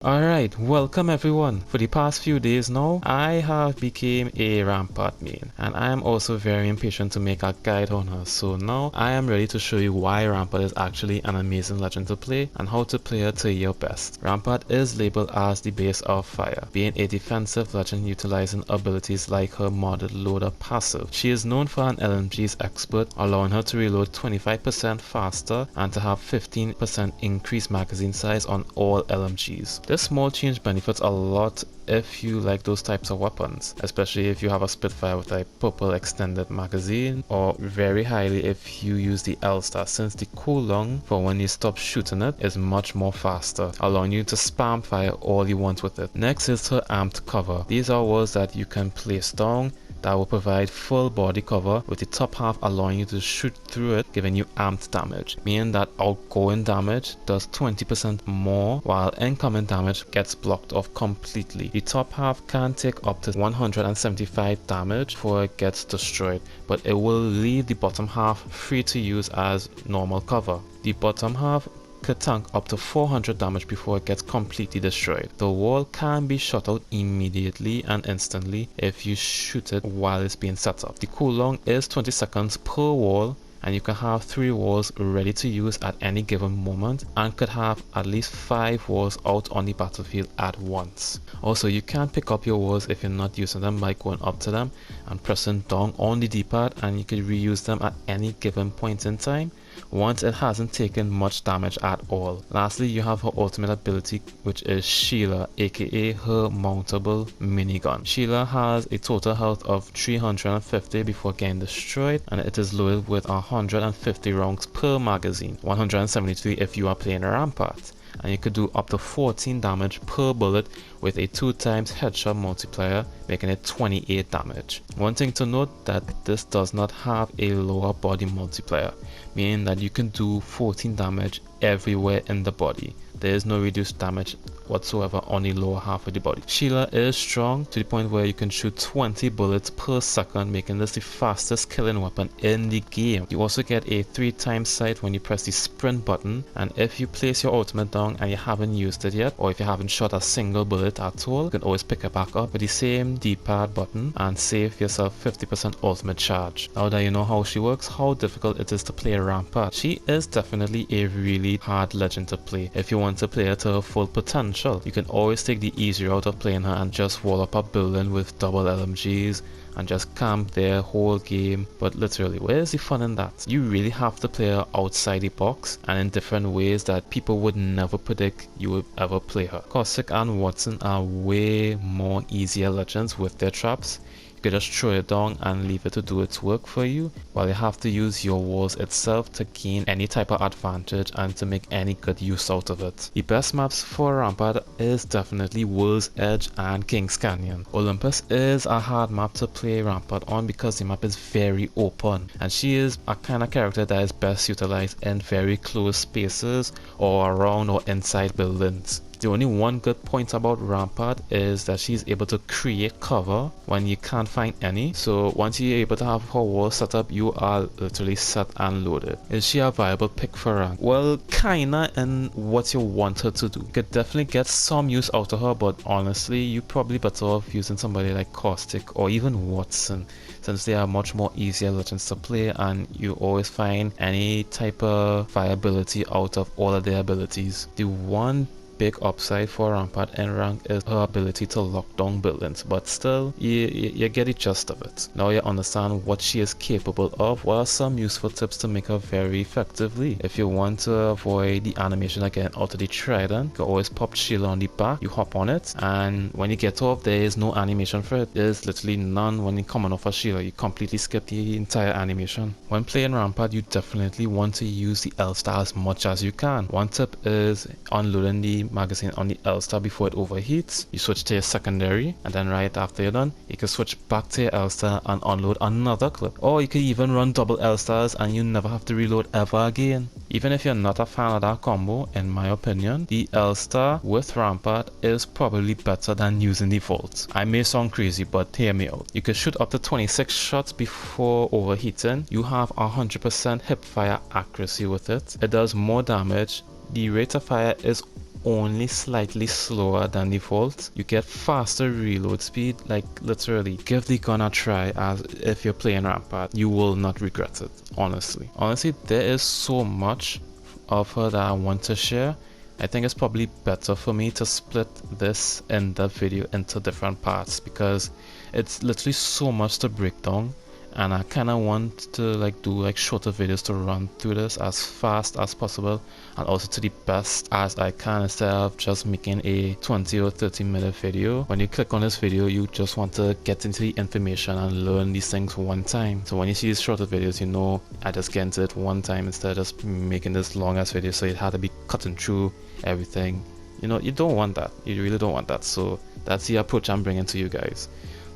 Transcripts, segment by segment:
Alright, welcome everyone. For the past few days now, I have become a Rampart main, and I am also very impatient to make a guide on her. So now I am ready to show you why Rampart is actually an amazing legend to play and how to play her to your best. Rampart is labeled as the base of fire, being a defensive legend utilizing abilities like her modded loader passive. She is known for an LMG's expert, allowing her to reload 25% faster and to have 15% increased magazine size on all LMGs. This small change benefits a lot if you like those types of weapons, especially if you have a Spitfire with a purple extended magazine, or very highly if you use the L-Star, since the cooldown for when you stop shooting it is much more faster, allowing you to spam fire all you want with it. Next is her amped cover. These are walls that you can place down that will provide full body cover, with the top half allowing you to shoot through it, giving you amped damage, meaning that outgoing damage does 20% more while incoming damage gets blocked off completely. The top half can take up to 175 damage before it gets destroyed, but it will leave the bottom half free to use as normal cover. The bottom half could tank up to 400 damage before it gets completely destroyed. The wall can be shot out immediately and instantly if you shoot it while it's being set up. The cooldown is 20 seconds per wall, and you can have 3 walls ready to use at any given moment, and could have at least 5 walls out on the battlefield at once. Also, you can pick up your walls if you're not using them by going up to them and pressing down on the D-pad, and you can reuse them at any given point in time once it hasn't taken much damage at all. Lastly, you have her ultimate ability, which is Sheila, aka her mountable minigun. Sheila has a total health of 350 before getting destroyed, and it is loaded with 150 rounds per magazine, 173 if you are playing a Rampart, and you could do up to 14 damage per bullet with a 2x headshot multiplier, making it 28 damage. One thing to note, that this does not have a lower body multiplier, meaning that you can do 14 damage everywhere in the body. There is no reduced damage whatsoever on the lower half of the body. Sheila is strong to the point where you can shoot 20 bullets per second, making this the fastest killing weapon in the game. You also get a 3x sight when you press the sprint button, and if you place your ultimate down and you haven't used it yet, or if you haven't shot a single bullet at all, you can always pick it back up with the same D-pad button and save yourself 50% ultimate charge. Now that you know how she works, how difficult it is to play a Rampart, she is definitely a really hard legend to play. If you want to play her to her full potential, you can always take the easy route of playing her and just wall up a building with double LMGs and just camp there whole game. But literally, where's the fun in that? You really have to play her outside the box and in different ways that people would never predict you would ever play her. Caustic and Watson are way more easier legends with their traps. You could just throw it down and leave it to do its work for you, while you have to use your walls itself to gain any type of advantage and to make any good use out of it. The best maps for Rampart is definitely World's Edge and King's Canyon. Olympus is a hard map to play Rampart on because the map is very open, and she is a kind of character that is best utilized in very close spaces or around or inside buildings. The only one good point about Rampart is that she's able to create cover when you can't find any. So once you're able to have her wall set up, you are literally set and loaded. Is she a viable pick for rank? Well, kinda in what you want her to do. You could definitely get some use out of her, but honestly, you're probably better off using somebody like Caustic or even Watson, since they are much more easier legends to play, and you always find any type of viability out of all of their abilities. The one big upside for Rampart in rank is her ability to lock down buildings, but still, you get the gist of it. Now you understand what she is capable of. What are some useful tips to make her very effectively? If you want to avoid the animation again out of the trident, you can always pop Sheila on the back, you hop on it, and when you get off, there is no animation for it. There's literally none when you come on off a Sheila. You completely skip the entire animation. When playing Rampart, you definitely want to use the L-Star as much as you can. One tip is unloading the magazine on the L-Star before it overheats. You switch to your secondary, and then right after you're done, you can switch back to your L-Star and unload another clip. Or you can even run double L-Stars and you never have to reload ever again. Even if you're not a fan of that combo, in my opinion, the L-Star with Rampart is probably better than using the Volt. I may sound crazy, but hear me out. You can shoot up to 26 shots before overheating. You have 100% hip fire accuracy with it. It does more damage. The rate of fire is only slightly slower than default. You get faster reload speed, like literally. Give the gun a try, as if you're playing Rampart, you will not regret it, honestly. Honestly, there is so much of her that I want to share. I think it's probably better for me to split this in-depth video into different parts, because it's literally so much to break down, and I kind of want to do shorter videos to run through this as fast as possible and also to the best as I can, instead of just making a 20 or 30-minute video. When you click on this video, you just want to get into the information and learn these things one time. So when you see these shorter videos, you know I just get into it one time instead of just making this long ass video, so it had to be cutting through everything. You know, you don't want that. You really don't want that. So that's the approach I'm bringing to you guys.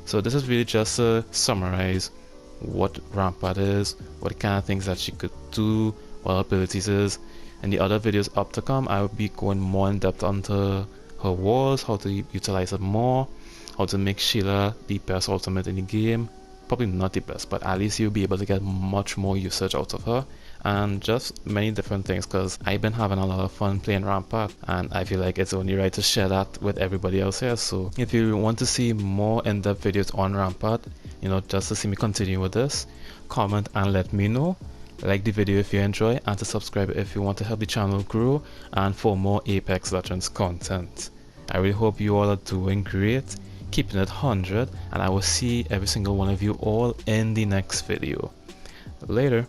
So this is really just to summarize what Rampart is, what kind of things that she could do, what her abilities is. In the other videos up to come, I will be going more in depth onto her walls, how to utilize it more, how to make Sheila the best ultimate in the game. Probably not the best, but at least you'll be able to get much more usage out of her, and just many different things, because I've been having a lot of fun playing Rampart, and I feel like it's only right to share that with everybody else here. So if you want to see more in-depth videos on Rampart, you know, just to see me continue with this, comment and let me know. Like the video if you enjoy, and to subscribe if you want to help the channel grow and for more Apex Legends content. I really hope you all are doing great, keeping it 100, and I will see every single one of you all in the next video. Later.